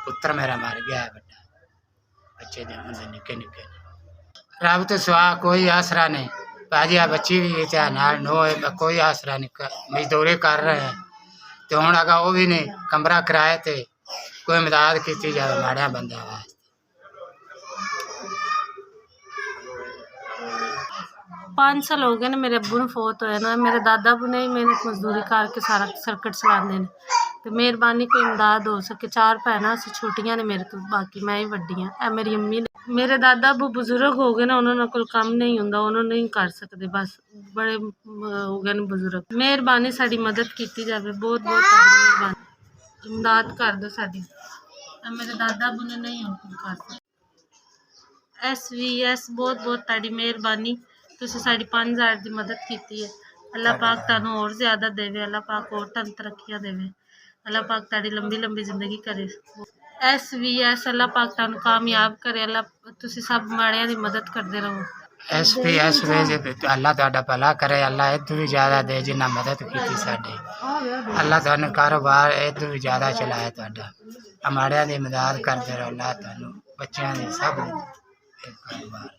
पुत्र मेरा मर गया है बड़ा, बच्चे जन्म निके निके। रब तो सुहा कोई आसरा नहीं। भाजी आ बच्ची भी नाल नो कोई आसरा नहीं, मजदूरी कर रहे हैं तो हूँ अगर वो भी नहीं कमरा किराए थे कोई मदद की जाए माड़िया बंदा वास्ते। 5 साल हो गए ने मेरे अब्बू ने फोत होया ना, मेरे दादा अब्बू ने ही मेहनत मजदूरी करके सारा सर्कट चलाते हैं। तो मेहरबानी कोई इमदाद हो सके। 4 भैन अस छोटियां ने मेरे तो, बाकी मैं ही वड्डी हाँ। ए मेरी अम्मी ने, मेरे दादा अब्बू बुजुर्ग हो गए ना, उन्होंने कोई काम नहीं होंदा, उन्होंने नहीं कर सकते, बस बड़े हो गए ने बुजुर्ग। मेहरबानी साड़ी मदद की जाए, बहुत बहुत मेहरबानी, इमदाद कर दो साड़ी। मेरे दादा अब्बू ने नहीं कर सकते। SVS बहुत बहुत ताड़ी मेहरबानी, तुसीं साड़ी 5000 की मदद की है। अल्लाह पाक तुहानूं होर ज़्यादा देवे, अल्लाह पाक होर तुहानूं तरक्कियां देवे, अल्लाह पाक ताड़ी लंबी लंबी जिंदगी करे। SVS अल्लाह पाक तुहानूं कामयाब करे, अल्लाह तुसीं सब माड़ियां दी मदद करते रहो। SPS अल्लाह तुहाडा भला करे, अल्लाह इदू भी ज़्यादा दे जिन्ना मदद की साडी, अल्लाह तुहानूं कारोबार इदू भी ज़्यादा चलाए तुहाडा, माड़ियां दी मदद करते रहो, अल्लाह तुहानूं बच्चियां दी सब कारोबार।